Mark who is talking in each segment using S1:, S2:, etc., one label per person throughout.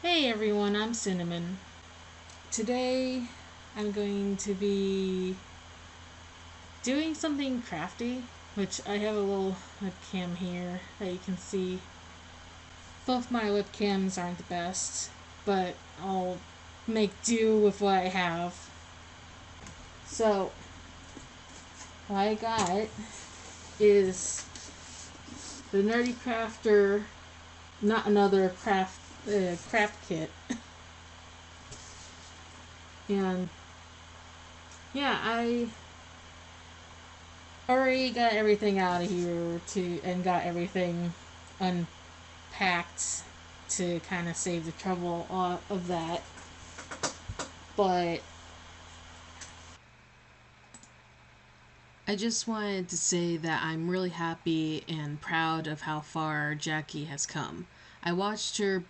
S1: Hey everyone, I'm Cinnamon. Today I'm going to be doing something crafty, which I have a little webcam here that you can see. Both my webcams aren't the best, but I'll make do with what I have. So, what I got is the NerdEcrafter, not another craft kit. And yeah, I already got everything out of here and got everything unpacked to kind of save the trouble of that. But I just wanted to say that I'm really happy and proud of how far Jackie has come. I watched her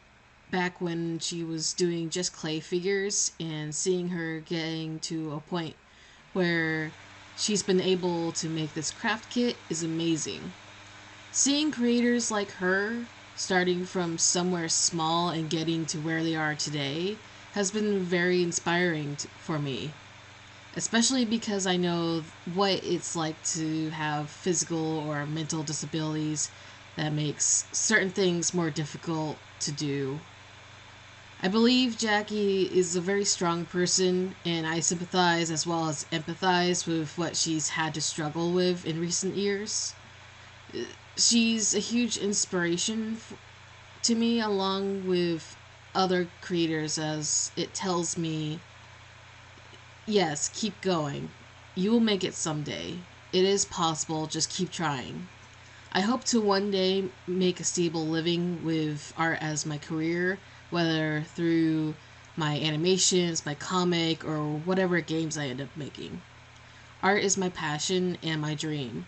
S1: back when she was doing just clay figures, and seeing her getting to a point where she's been able to make this craft kit is amazing. Seeing creators like her starting from somewhere small and getting to where they are today has been very inspiring for me, especially because I know what it's like to have physical or mental disabilities that makes certain things more difficult to do. I believe Jackie is a very strong person, and I sympathize as well as empathize with what she's had to struggle with in recent years. She's a huge inspiration to me, along with other creators, as it tells me, yes, keep going. You will make it someday. It is possible, just keep trying. I hope to one day make a stable living with art as my career, whether through my animations, my comic, or whatever games I end up making. Art is my passion and my dream.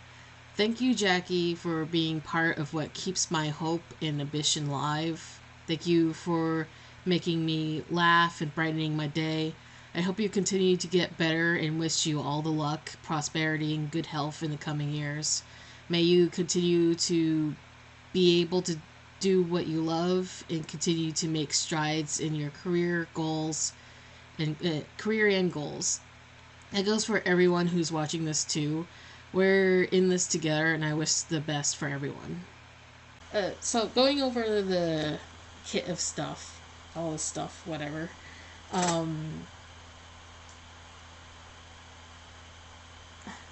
S1: Thank you, Jackie, for being part of what keeps my hope and ambition alive. Thank you for making me laugh and brightening my day. I hope you continue to get better and wish you all the luck, prosperity, and good health in the coming years. May you continue to be able to do what you love and continue to make strides in your career goals and goals. That goes for everyone who's watching this too. We're in this together, and I wish the best for everyone. So going over the kit of stuff, all the stuff, whatever.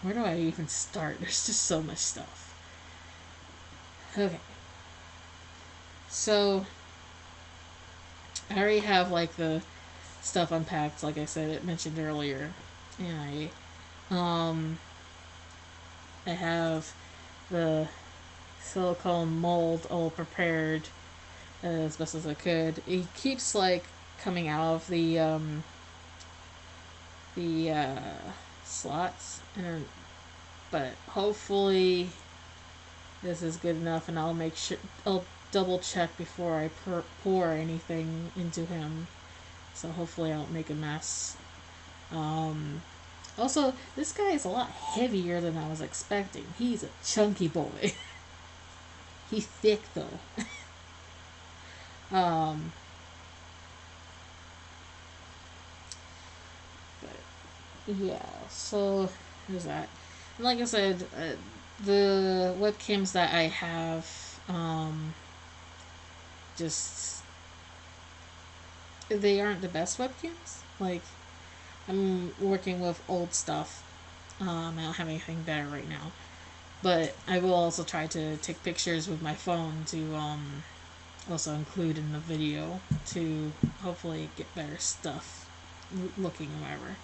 S1: Where do I even start? There's just so much stuff. Okay. So I already have like the stuff unpacked, like I said, it mentioned earlier. And I have the silicone mold all prepared as best as I could. It keeps like coming out of the slots, but hopefully this is good enough, and I'll double check before I pour anything into him. So hopefully I don't make a mess. Also, this guy is a lot heavier than I was expecting. He's a chunky boy. He's thick though. But yeah, so there's that. And like I said, the webcams that I have, just they aren't the best webcams. Like, I'm working with old stuff. I don't have anything better right now. But I will also try to take pictures with my phone to also include in the video to hopefully get better stuff looking or whatever.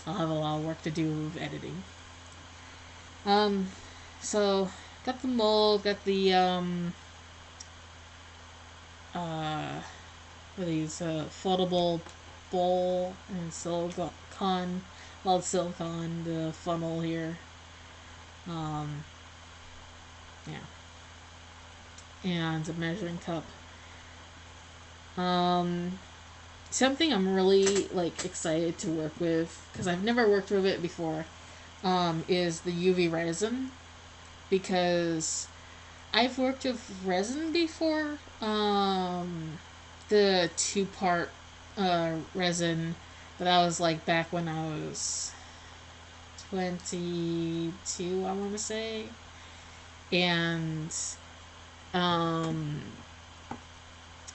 S1: I'll have a lot of work to do with editing. So got the mold, got the these foldable bowl and silicone, the funnel here. Yeah, and a measuring cup. Something I'm really like excited to work with, because I've never worked with it before, is the UV resin, because I've worked with resin before, the 2-part resin, but that was like back when I was 22, I want to say. And um,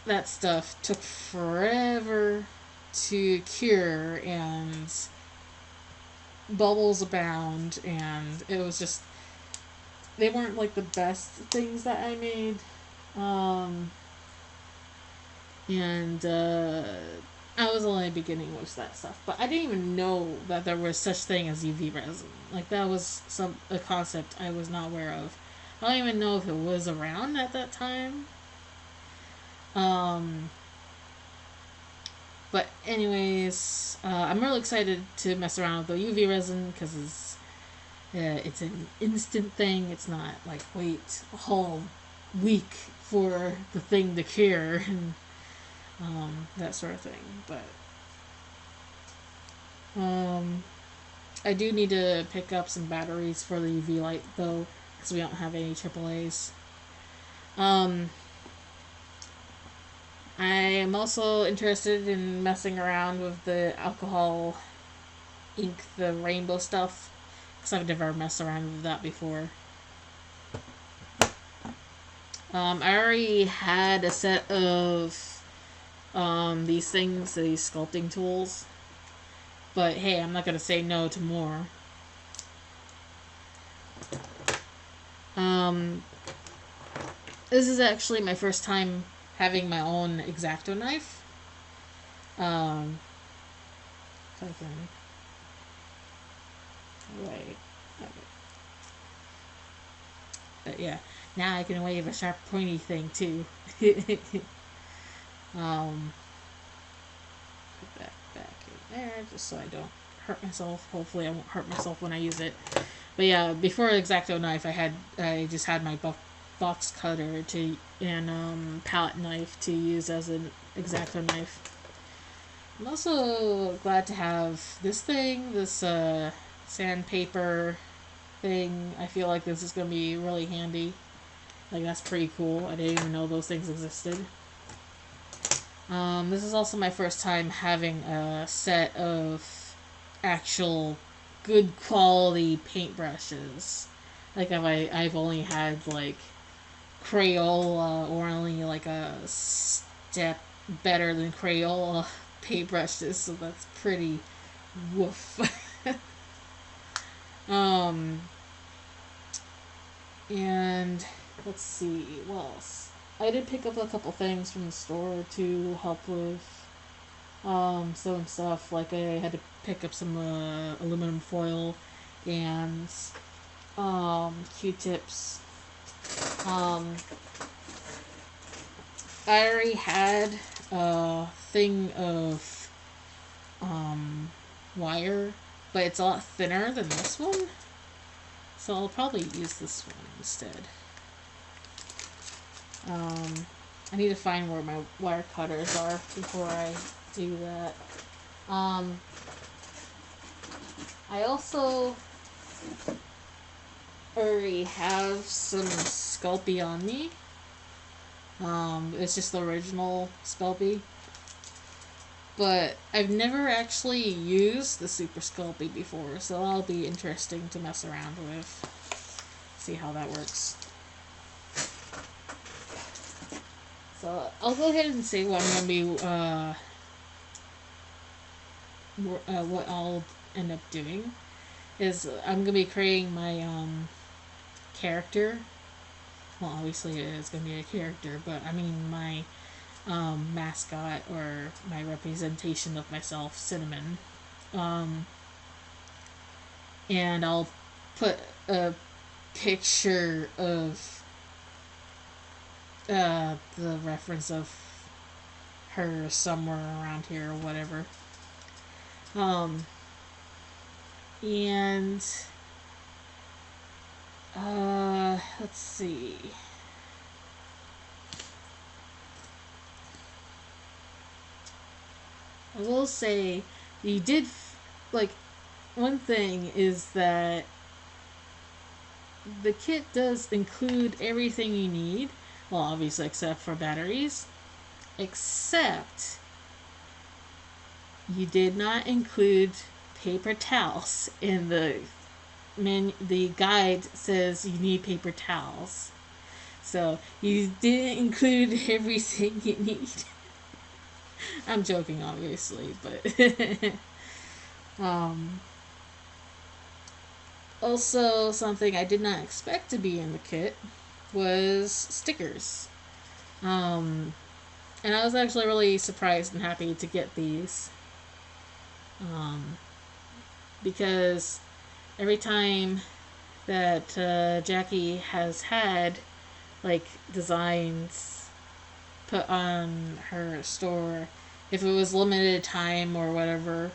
S1: that stuff took forever to cure, and bubbles abound, and it was just, they weren't like the best things that I made. And I was only beginning with that stuff, but I didn't even know that there was such thing as UV resin. Like, that was a concept I was not aware of. I don't even know if it was around at that time. But anyways, I'm really excited to mess around with the UV resin because it's an instant thing. It's not like wait a whole week for the thing to cure and that sort of thing. But I do need to pick up some batteries for the UV light though, because we don't have any AAAs. I am also interested in messing around with the alcohol ink, the rainbow stuff, because I've never messed around with that before. I already had a set of these things, these sculpting tools, but hey, I'm not going to say no to more. This is actually my first time having my own X-Acto knife. If I can... Wait. Okay. But yeah, now I can wave a sharp pointy thing too. Put that back in there just so I don't hurt myself. Hopefully I won't hurt myself when I use it. But yeah, before X-Acto knife I just had my box cutter and palette knife to use as an X-Acto knife. I'm also glad to have this thing, this sandpaper thing. I feel like this is going to be really handy. Like, that's pretty cool. I didn't even know those things existed. This is also my first time having a set of actual good quality paintbrushes. Like, I've only had like Crayola, or only like a step better than Crayola paintbrushes, so that's pretty woof. And let's see, what else? I did pick up a couple things from the store to help with some stuff. Like, I had to pick up some aluminum foil and Q-tips. I already had a thing of wire, but it's a lot thinner than this one, so I'll probably use this one instead. I need to find where my wire cutters are before I do that. I also already have some Sculpey on me. It's just the original Sculpey. But I've never actually used the Super Sculpey before, so that'll be interesting to mess around with. See how that works. So I'll go ahead and say what I'm going to be, what I'll end up doing is I'm going to be creating my character. Well, obviously it is going to be a character, but I mean my mascot, or my representation of myself, Cinnamon. And I'll put a picture of the reference of her somewhere around here or whatever. And let's see. I will say, you did, like, one thing is that the kit does include everything you need. Well, obviously, except for batteries.
S2: except you did not include paper towels in the guide says you need paper towels. So you didn't include everything you need. I'm joking, obviously, but also something I did not expect to be in the kit was stickers. And I was actually really surprised and happy to get these. Because every time that Jackie has had like designs put on her store, if it was limited time or whatever,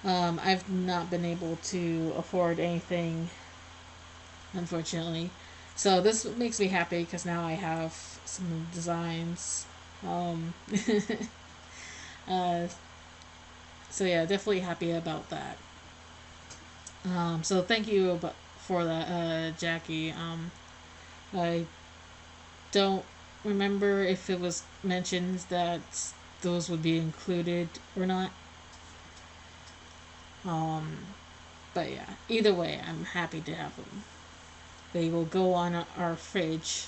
S2: I've not been able to afford anything, unfortunately. So this makes me happy because now I have some designs. uh, so yeah, definitely happy about that. So thank you for that, Jackie. I don't remember if it was mentioned that those would be included or not. But yeah, either way, I'm happy to have them. They will go on our fridge,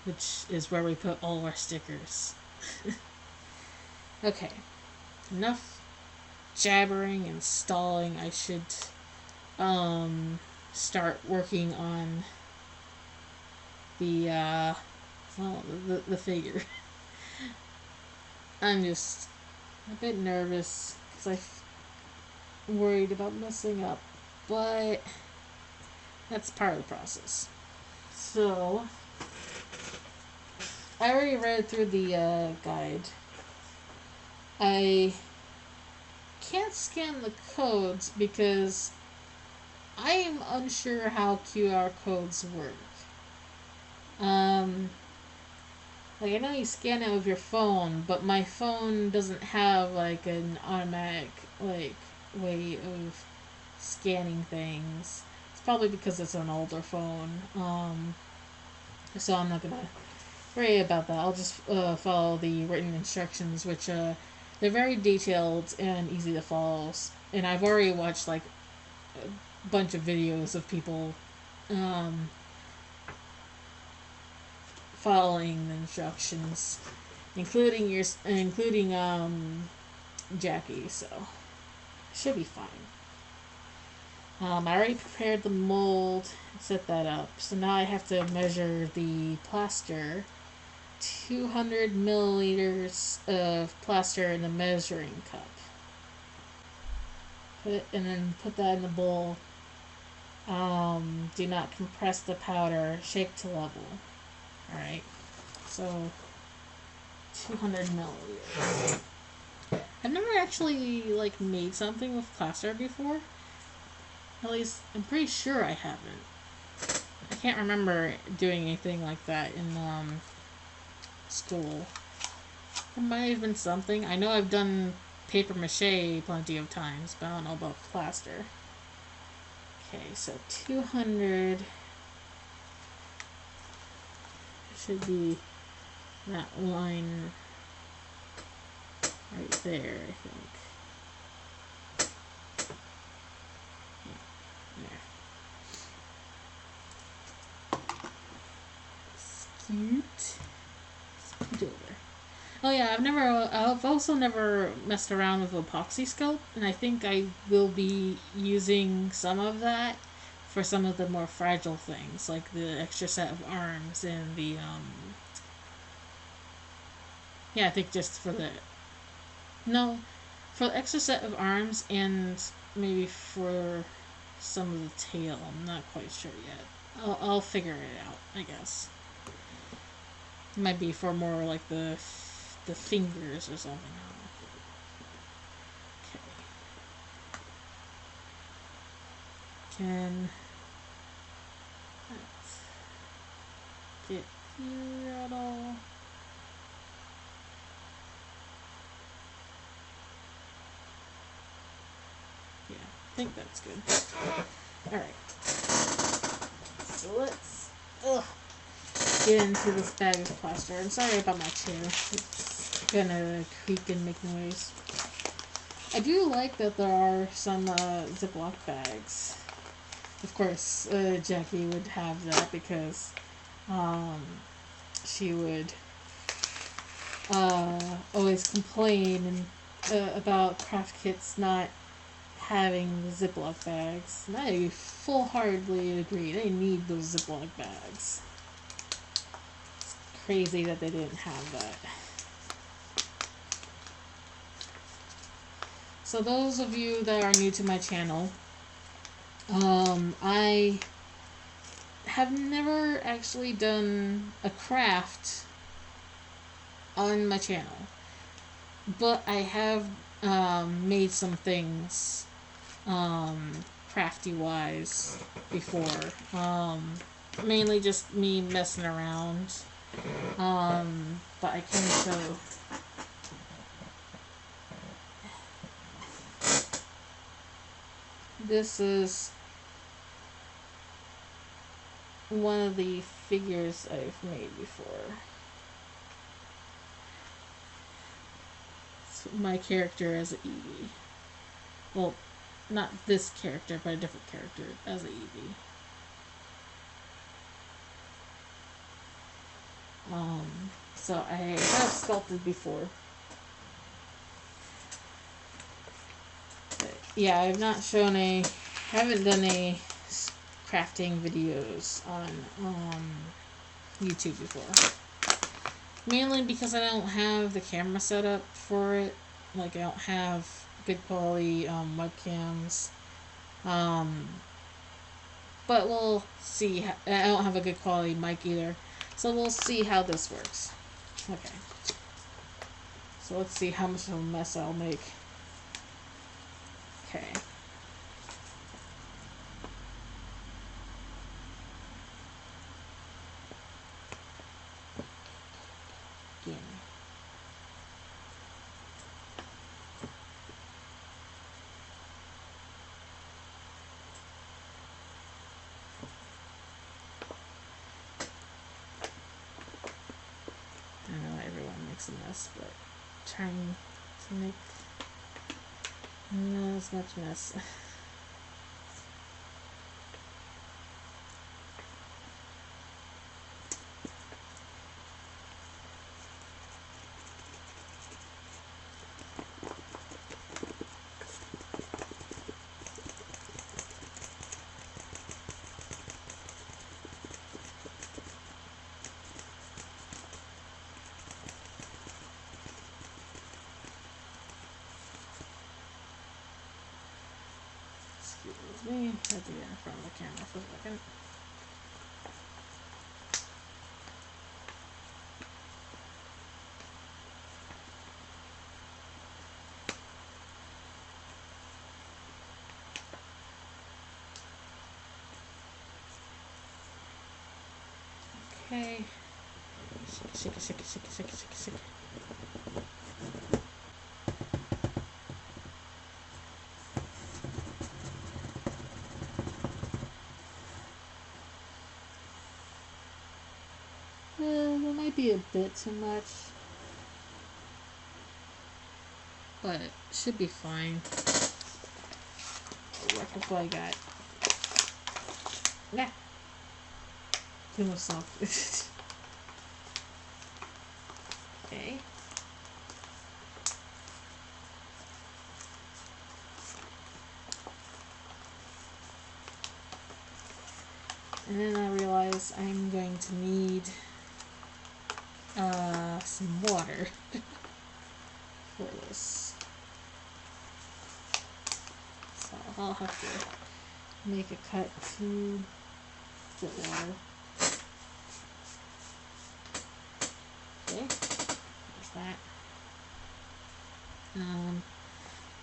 S2: which is where we put all our stickers. Okay, enough jabbering and stalling. I should start working on the the figure. I'm just a bit nervous because I'm worried about messing up, but that's part of the process. So I already read through the guide. I can't scan the codes because I am unsure how QR codes work. Like I know you scan it with your phone, but my phone doesn't have like an automatic like way of scanning things. It's probably because it's an older phone. So I'm not gonna worry about that. I'll just follow the written instructions, which they're very detailed and easy to follow. And I've already watched like a bunch of videos of people following the instructions, including Jackie. So should be fine. I already prepared the mold, set that up. So now I have to measure the plaster. 200 milliliters of plaster in a measuring cup. And then put that in the bowl. Do not compress the powder. Shake to level. Alright. So 200 milliliters. I've never actually like made something with plaster before. At least I'm pretty sure I haven't. I can't remember doing anything like that in school. There might have been something. I know I've done paper mache plenty of times, but I don't know about plaster. Okay, so 200 should be that line right there, I think. Scoot over. Oh yeah, I've also never messed around with epoxy sculpt, and I think I will be using some of that for some of the more fragile things, like the extra set of arms and the yeah, I think just for the for the extra set of arms and maybe for some of the tail. I'm not quite sure yet. I'll figure it out, I guess. It might be for more like the fingers or something. Okay. Can get here at all? Yeah, I think that's good. Alright. So let's get into this bag of plaster. I'm sorry about my chair. It's gonna creak and make noise. I do like that there are some Ziploc bags. Of course, Jackie would have that because um, she would always complain about craft kits not having the Ziploc bags. And I full-heartedly agree. They need those Ziploc bags. It's crazy that they didn't have that. So those of you that are new to my channel, I have never actually done a craft on my channel, but I have made some things crafty wise before. Mainly just me messing around. But I can show. This is one of the figures I've made before. It's my character as an Eevee. Well, not this character, but a different character as an Eevee. So I have sculpted before. But yeah, I've not shown haven't done a crafting videos on YouTube before. Mainly because I don't have the camera set up for it. Like, I don't have good quality webcams. But we'll see. I don't have a good quality mic either. So we'll see how this works. Okay. So let's see how much of a mess I'll make. Okay. Again. I know everyone makes a mess, but trying to make not as much mess. Excuse me, I have to get in front of the camera for a second. Okay. Shake it, shake it, shake it, shake it, shake it, shake it. That might be a bit too much, but it should be fine. I'll work with what I got. Nah. Too much soft. Okay. And then I realize I'm going to need some water for this. So I'll have to make a cut to get water. Okay, there's that.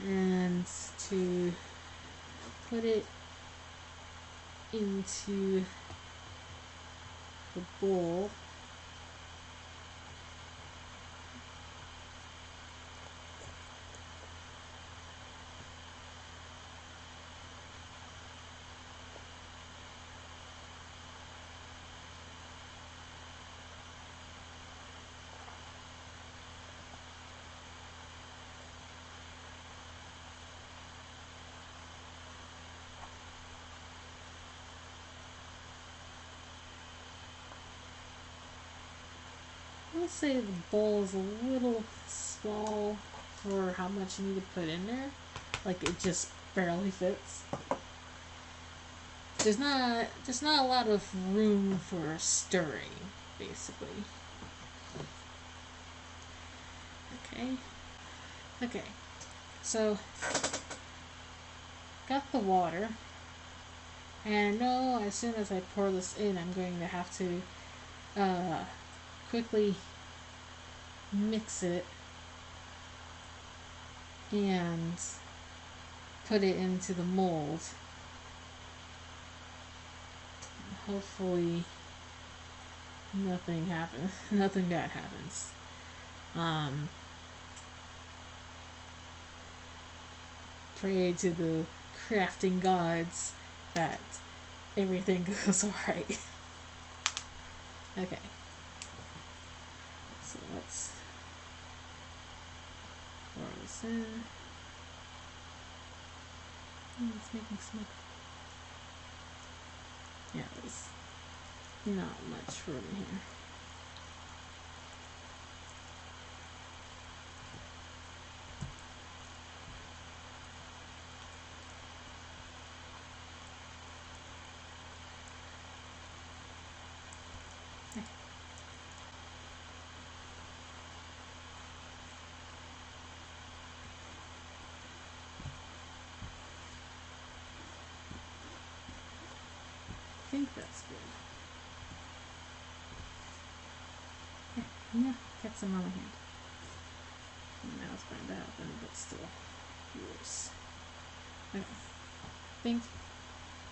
S2: And to put it into the bowl, to say the bowl is a little small for how much you need to put in there. Like it just barely fits. There's not a lot of room for stirring, basically. Okay. So got the water. And I know as soon as I pour this in, I'm going to have to quickly mix it and put it into the mold. Hopefully nothing happens. Nothing bad happens. Pray to the crafting gods that everything goes alright. Okay. So let's pour this in. It's making smoke. Yeah, there's not much room here. I think that's good. Yeah, get some on my hand. Now it's going to happen, but still. Yours. Okay. I think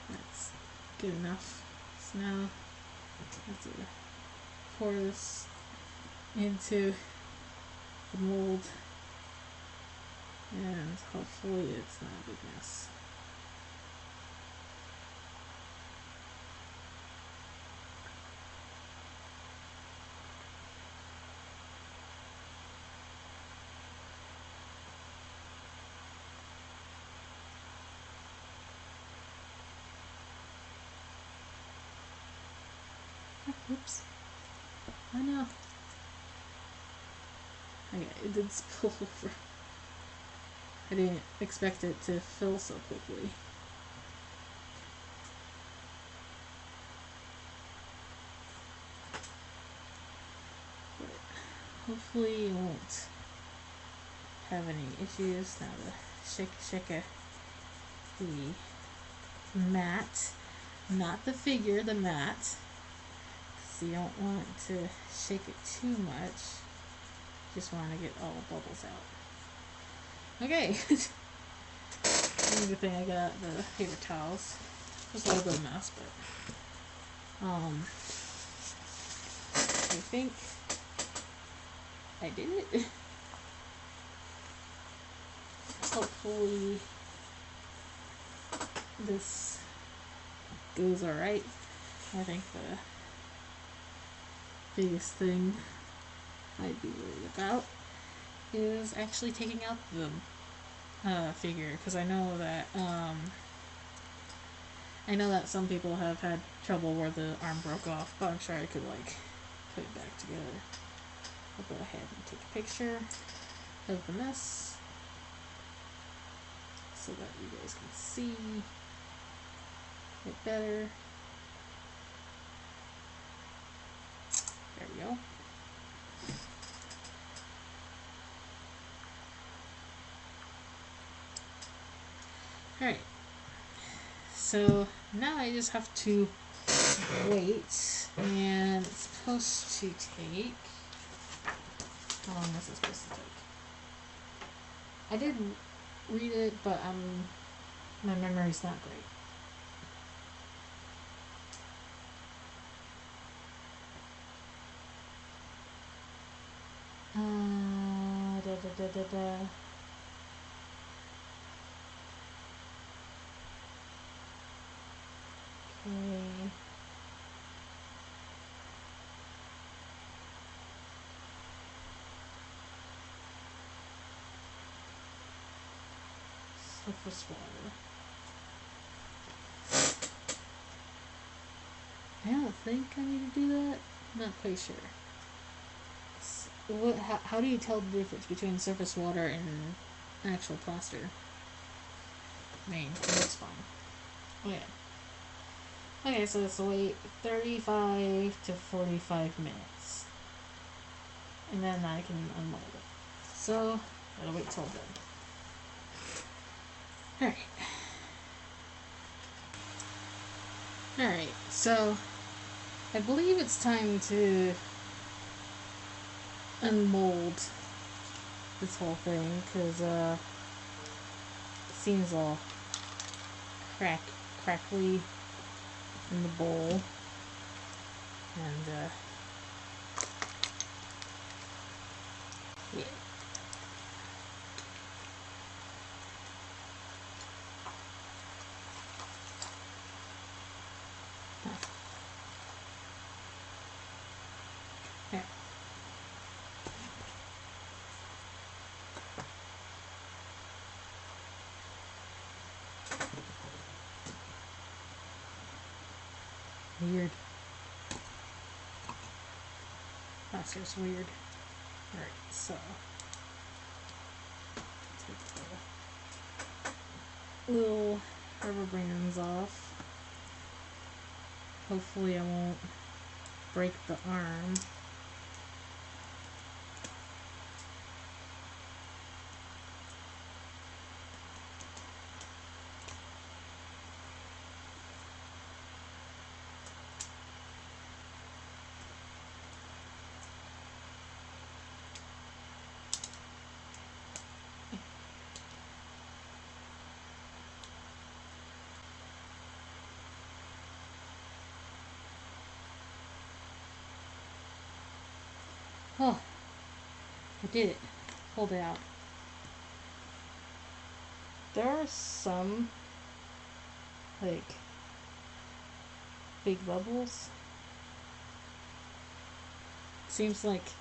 S2: that's good enough. So now I have to pour this into the mold, and hopefully it's not a big mess. Oops. I know. Okay, it did spill over. I didn't expect it to fill so quickly. But hopefully it won't have any issues. Now the shake the mat, not the figure, the mat. So you don't want to shake it too much. Just want to get all the bubbles out. Okay. Good thing I got the paper towels. Just a little bit of mess, but I think I did it. Hopefully this goes alright. I think the biggest thing I'd be worried about is actually taking out the figure, because I know that some people have had trouble where the arm broke off, but I'm sure I could like put it back together. I'll go ahead and take a picture of the mess so that you guys can see it better. There we go. Alright, so now I just have to wait, and it's supposed to take, how long is it supposed to take? I did read it, but my memory's not great. Okay. Surface water. I don't think I need to do that. I'm not quite sure. how do you tell the difference between surface water and actual plaster? I mean, it looks fine. Okay. Okay, so it's wait 35 to 45 minutes. And then I can unmold it. So, gotta wait till then. Alright. Alright, so I believe it's time to unmold this whole thing, because it seems all crackly in the bowl. And yeah. Yeah. Weird. That's just weird. Alright, so take the little rubber bands off. Hopefully I won't break the arm. Oh, I did it. Pulled it out. There are some, like, big bubbles. Seems like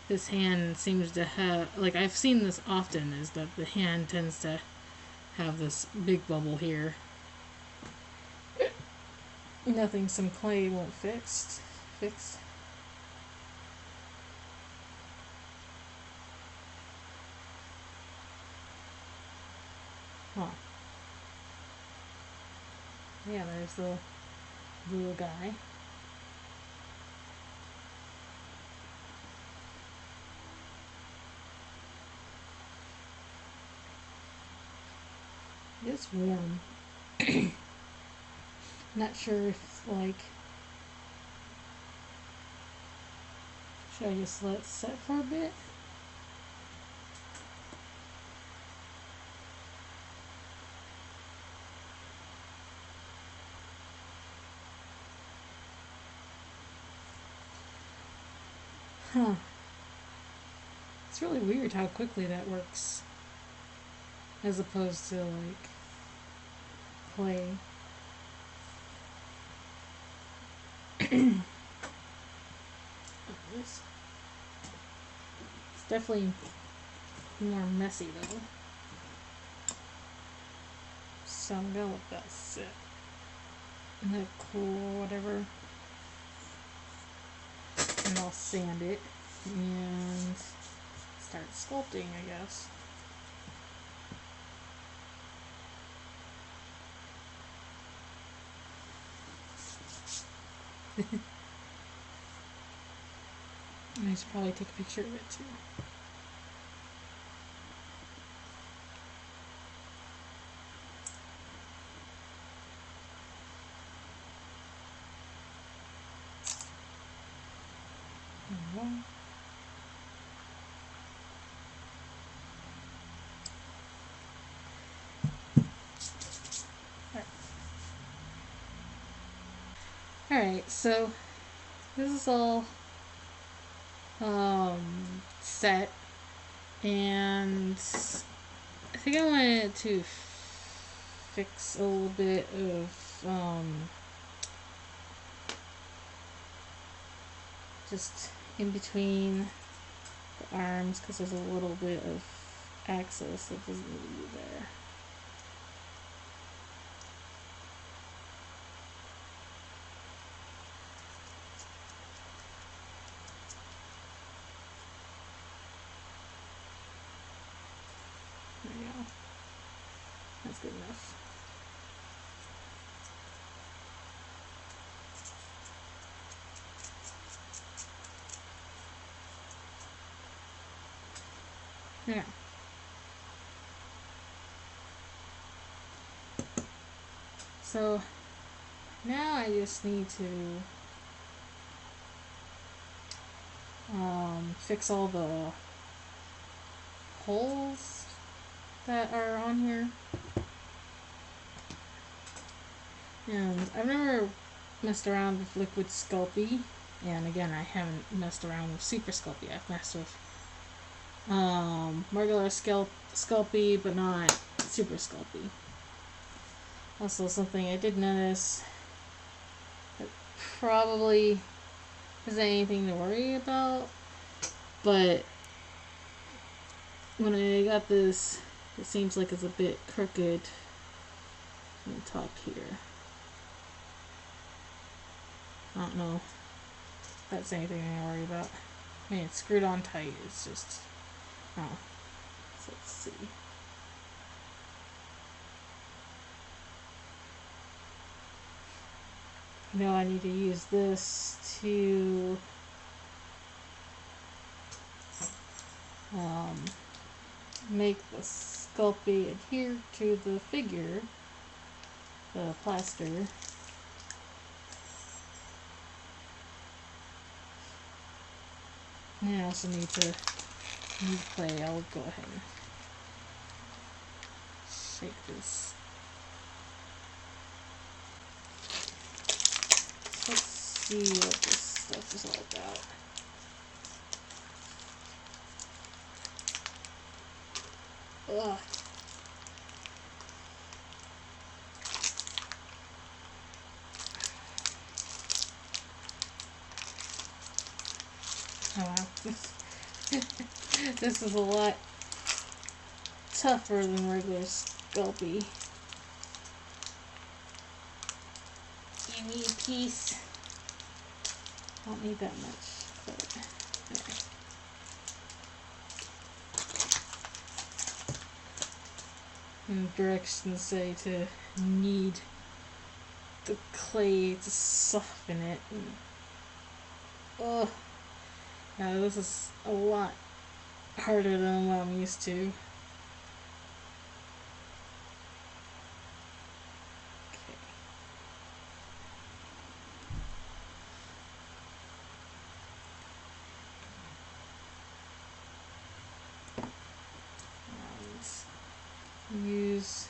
S2: this hand seems to have, like, I've seen this often, is that the hand tends to have this big bubble here. Nothing some clay won't fix. Huh. Yeah, there's the little guy. It's warm. Not sure if, like, should I just let it set for a bit? Huh. It's really weird how quickly that works. As opposed to, like, clay. It's definitely more messy though. So I'm gonna let that sit. And let it cool or whatever. And I'll sand it and start sculpting, I guess. I should probably take a picture of it too. Alright, so this is all set, and I think I wanted to fix a little bit of just in between the arms, because there's a little bit of access that doesn't need to be there. you go. That's good enough. Yeah. So now I just need to fix all the holes that are on here. And I've never messed around with liquid Sculpey. And again, I haven't messed around with Super Sculpey. I've messed with regular Sculpey, but not Super Sculpey. Also, something I did notice that probably isn't anything to worry about, but when I got this, it seems like it's a bit crooked on the top here. I don't know if that's anything to worry about. I mean, it's screwed on tight. It's just, oh. So let's see. Now I need to use this to make the Sculpey adhere to the figure, the plaster. And I also need clay. I'll go ahead and shake this. Let's see what this stuff is all about. Ugh. Oh wow. This is a lot tougher than regular Sculpey. Give me a piece. I don't need that much, but okay. And directions say to knead the clay to soften it. Ugh. Now this is a lot harder than what I'm used to. Okay. Use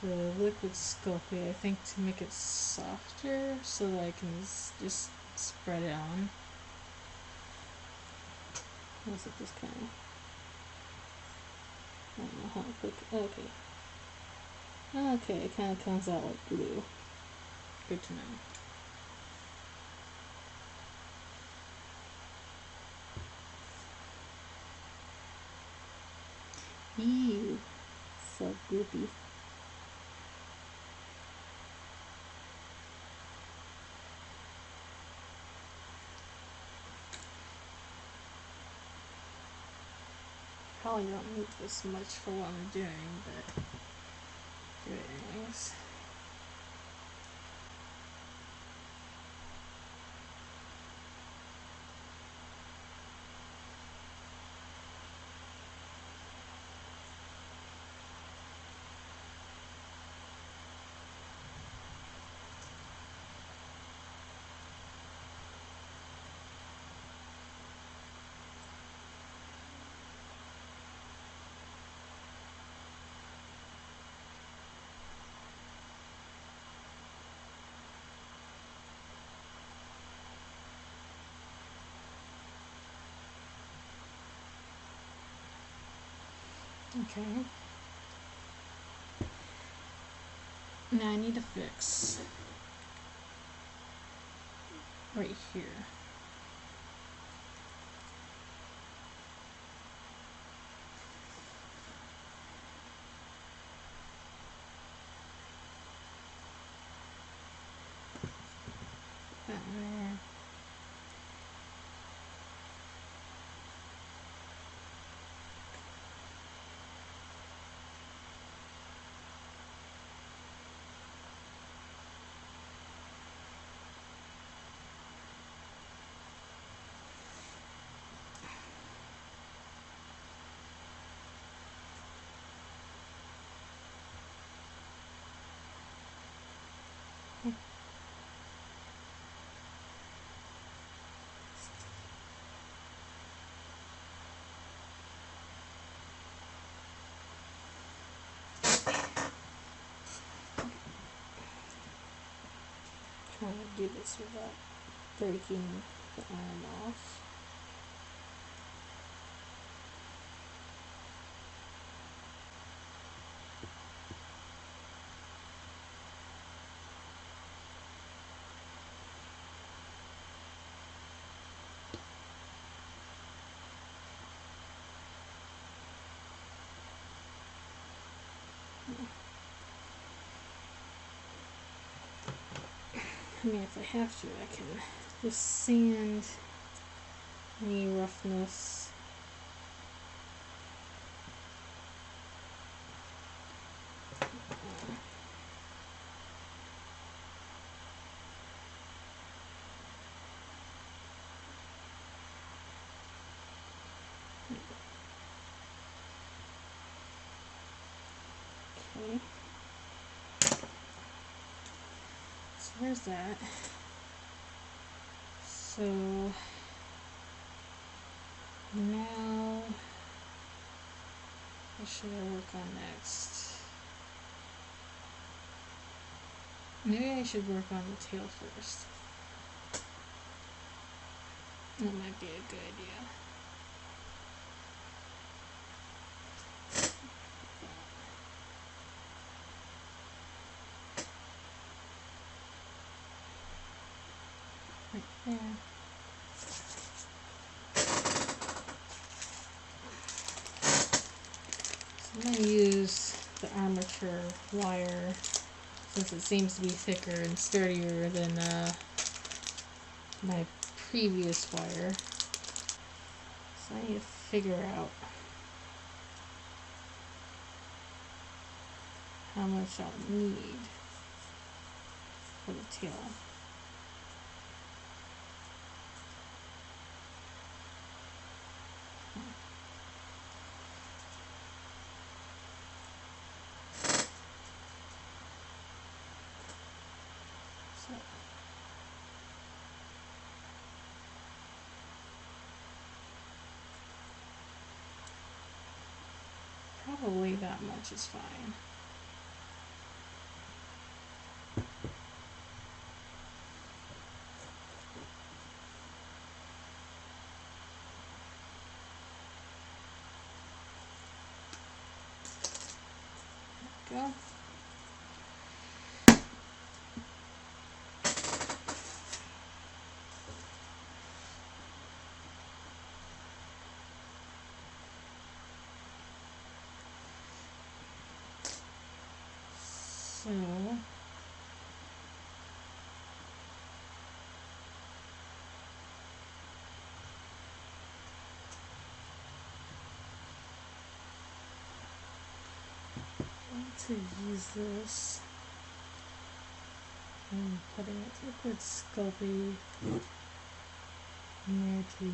S2: the liquid Sculpey, I think, to make it softer so that I can just spread it on. Was it this kind of? I don't know how quick. Okay. Okay, it kind of comes out like glue. Good to know. Ew. So goopy. Probably don't need this much for what I'm doing, but do it anyways. Okay. Now I need to fix right here. That there. trying to do this without breaking the arm off. I mean, if I have to, I can just sand any roughness. Okay. So where's that? So now what should I work on next? Maybe I should work on the tail first. That might be a good idea. Right there. So I'm going to use the armature wire since it seems to be thicker and sturdier than my previous wire. So I need to figure out how much I'll need for the tail. So probably that much is fine. There we go. So to use this, I'm putting it liquid Sculpey in there too.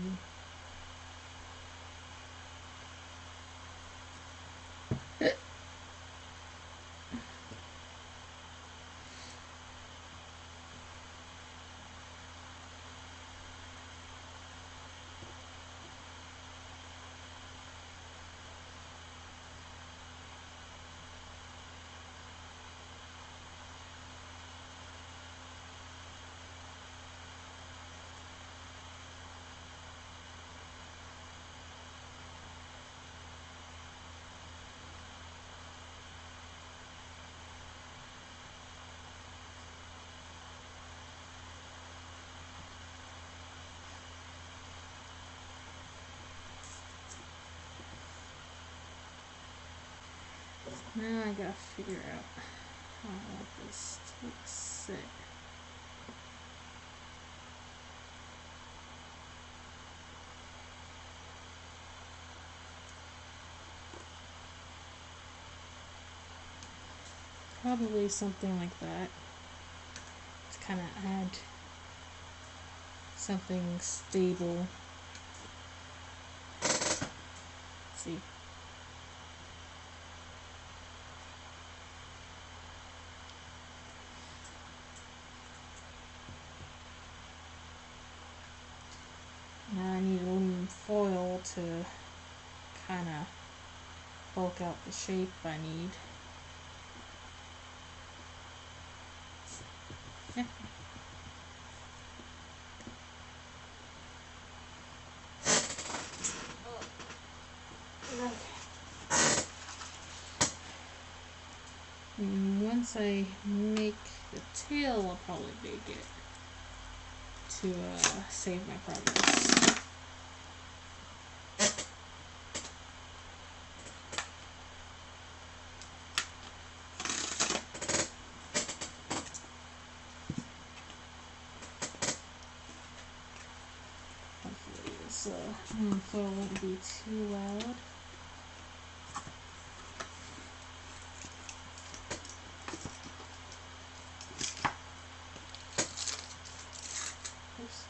S2: Now I gotta figure out how I want this to sit. Probably something like that to kind of add something stable. Let's see. Now I need aluminum foil to kind of bulk out the shape I need. Yeah. And once I make the tail, I'll probably make it to save my progress. Hopefully this info won't be too loud. Oops.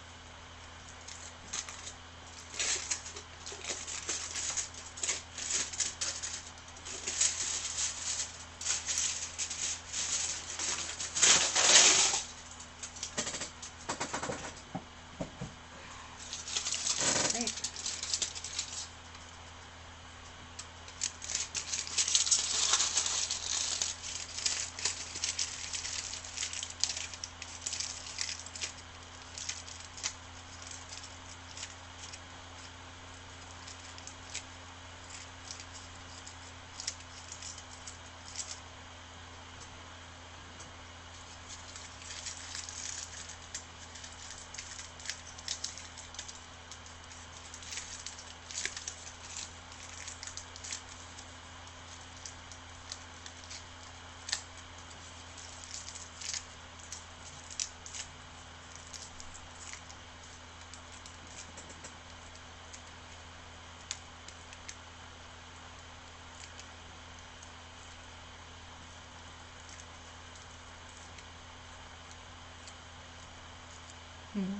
S2: Hmm.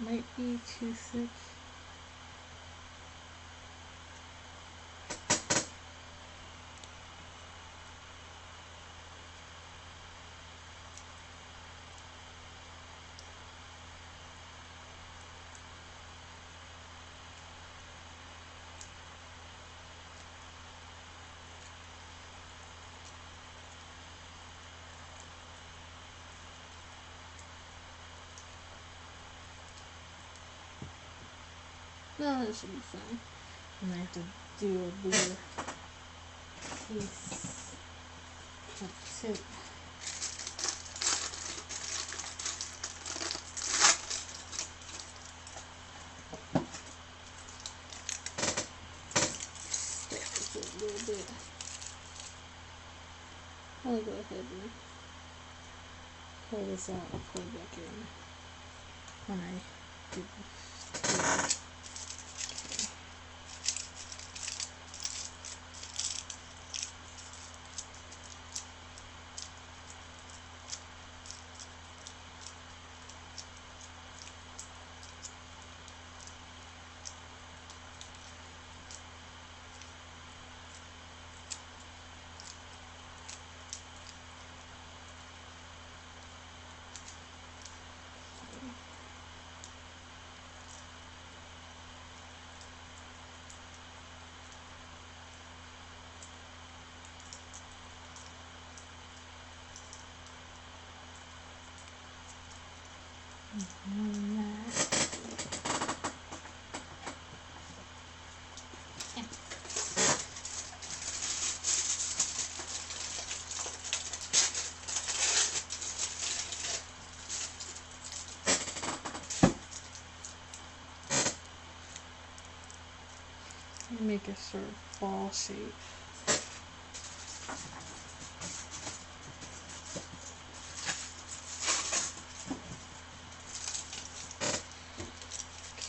S2: Might be too thick. No, that should be fine. And I have to do a bigger piece of tip. Stretch it a little bit. I'll go ahead and pull this out and pull it back in when I do the on that. Make a sort of ball shape.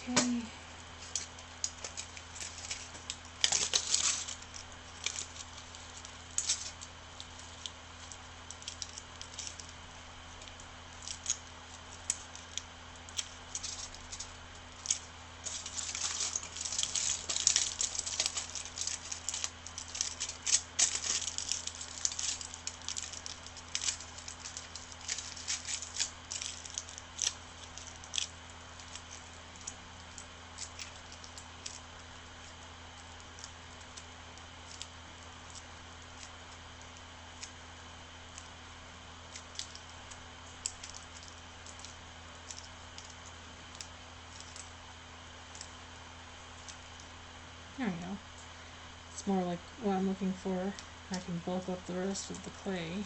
S2: Okay. There we go. It's more like what I'm looking for. I can bulk up the rest of the clay.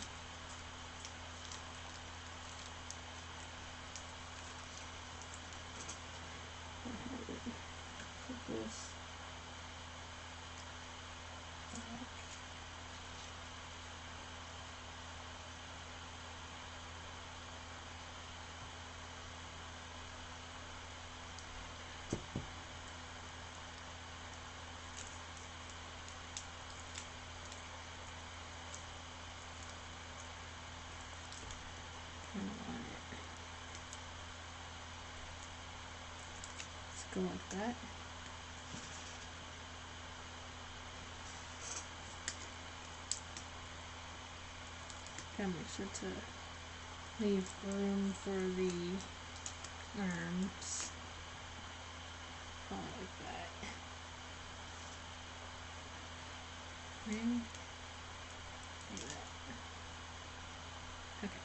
S2: Put this back. Let's go like that. Gotta make sure to leave room for the arms. Oh, like that. Ring. Like that. Okay.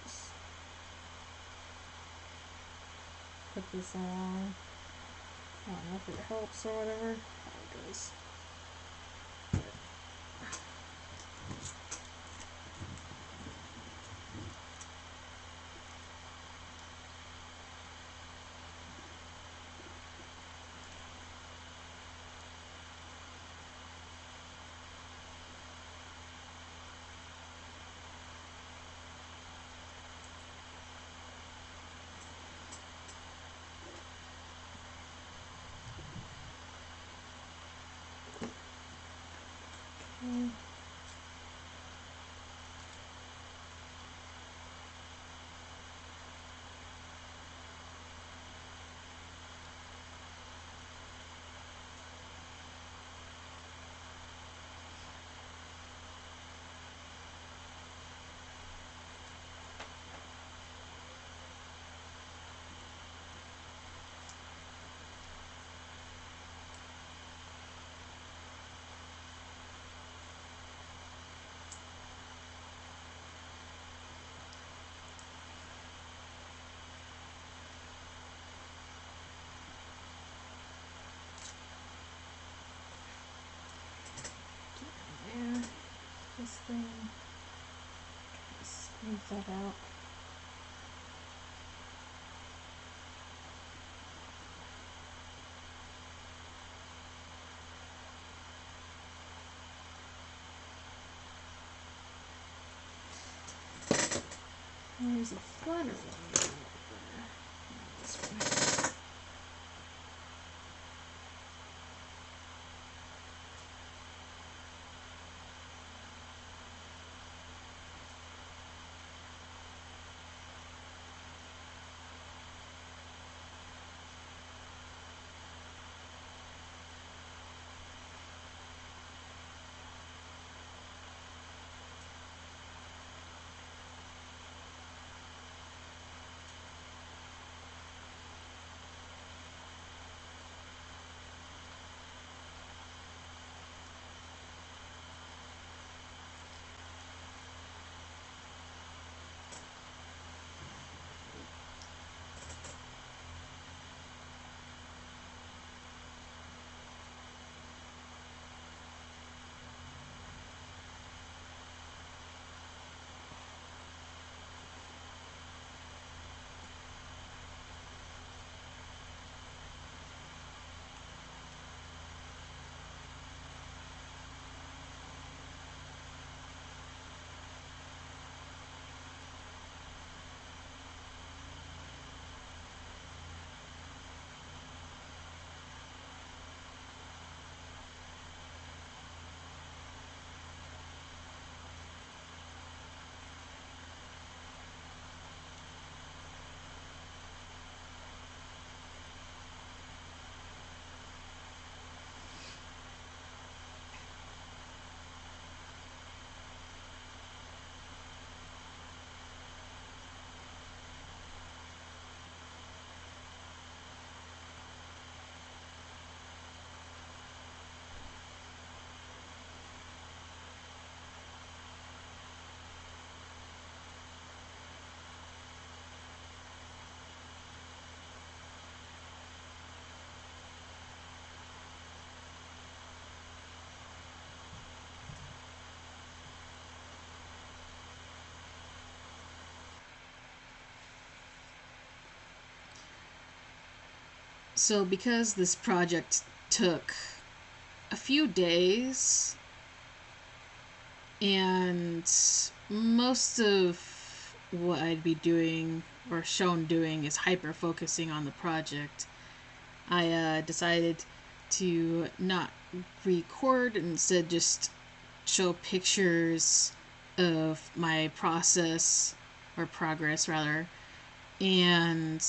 S2: Just put this on. I don't know if it helps or whatever. Oh, it does. Okay. Yeah, this thing. Smooth that out. There's a flatter one. This one.
S1: So, because this project took a few days, and most of what I'd be doing or shown doing is hyper focusing on the project, I decided to not record and instead just show pictures of my process or progress rather, and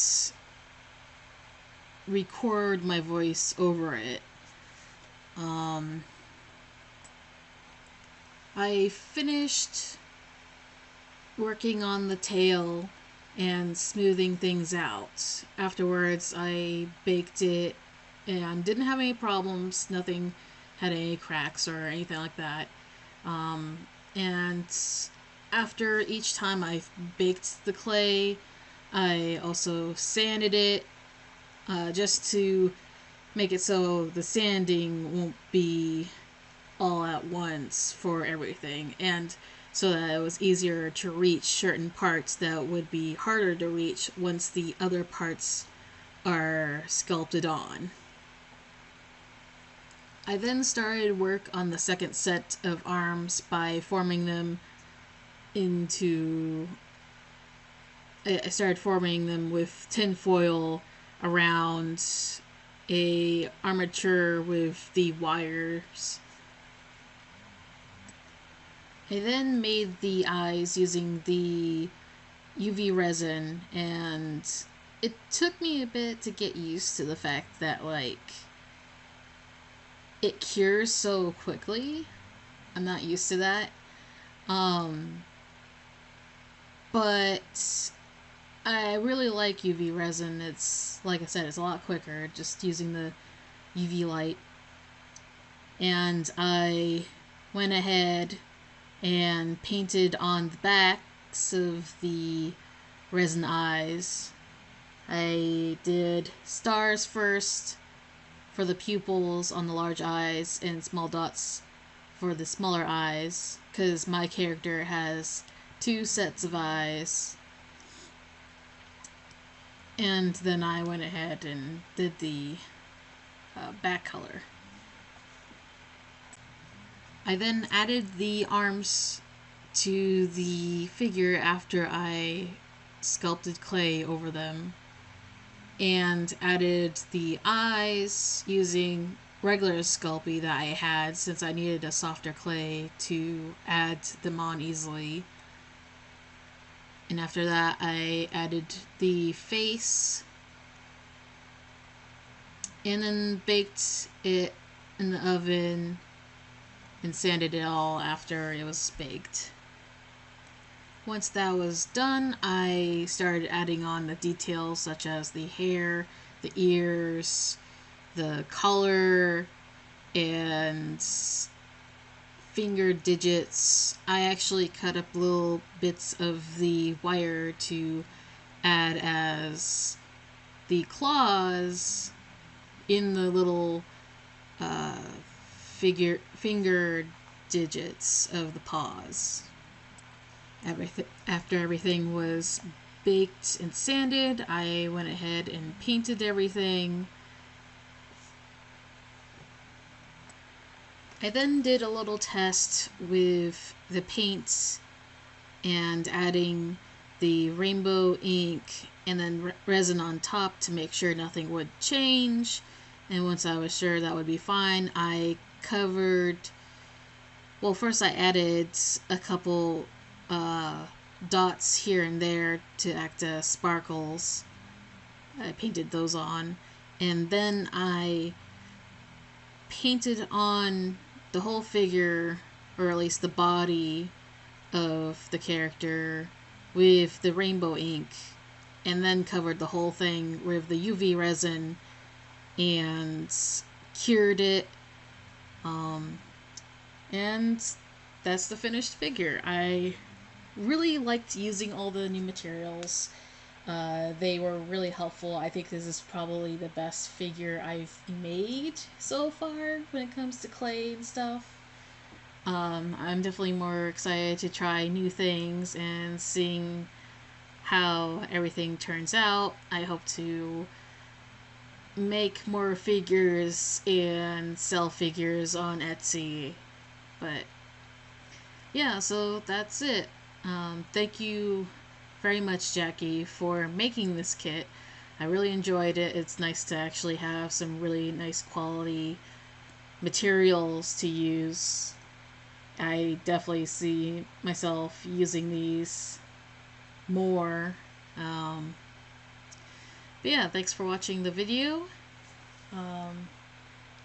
S1: record my voice over it. Um, I finished working on the tail and smoothing things out. Afterwards, I baked it and didn't have any problems. Nothing had any cracks or anything like that. And after each time I baked the clay, I also sanded it just to make it so the sanding won't be all at once for everything, and so that it was easier to reach certain parts that would be harder to reach once the other parts are sculpted on. I then started work on the second set of arms by forming them into. I started forming them with tinfoil around a armature with the wires. I then made the eyes using the UV resin, and it took me a bit to get used to the fact that, like, it cures so quickly. I'm not used to that. But I really like UV resin. It's, like I said, it's a lot quicker just using the UV light. And I went ahead and painted on the backs of the resin eyes. I did stars first for the pupils on the large eyes and small dots for the smaller eyes, because my character has two sets of eyes. And then I went ahead and did the back color. I then added the arms to the figure after I sculpted clay over them, and added the eyes using regular Sculpey that I had, since I needed a softer clay to add them on easily. And after that, I added the face and then baked it in the oven and sanded it all after it was baked. Once that was done, I started adding on the details such as the hair, the ears, the color, and finger digits. I actually cut up little bits of the wire to add as the claws in the little finger digits of the paws. After everything was baked and sanded, I went ahead and painted everything. I then did a little test with the paint and adding the rainbow ink and then resin on top to make sure nothing would change. And once I was sure that would be fine, I covered. Well, first I added a couple dots here and there to act as sparkles. I painted those on, and then I painted on the whole figure, or at least the body of the character, with the rainbow ink, and then covered the whole thing with the UV resin and cured it. And that's the finished figure. I really liked using all the new materials. They were really helpful. I think this is probably the best figure I've made so far when it comes to clay and stuff. I'm definitely more excited to try new things and seeing how everything turns out. I hope to make more figures and sell figures on Etsy. But yeah, so that's it. Thank you very much, Jackie, for making this kit. I really enjoyed it. It's nice to actually have some really nice quality materials to use. I definitely see myself using these more. Um, but yeah, thanks for watching the video. Um,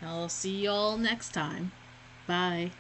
S1: I'll see y'all next time. Bye.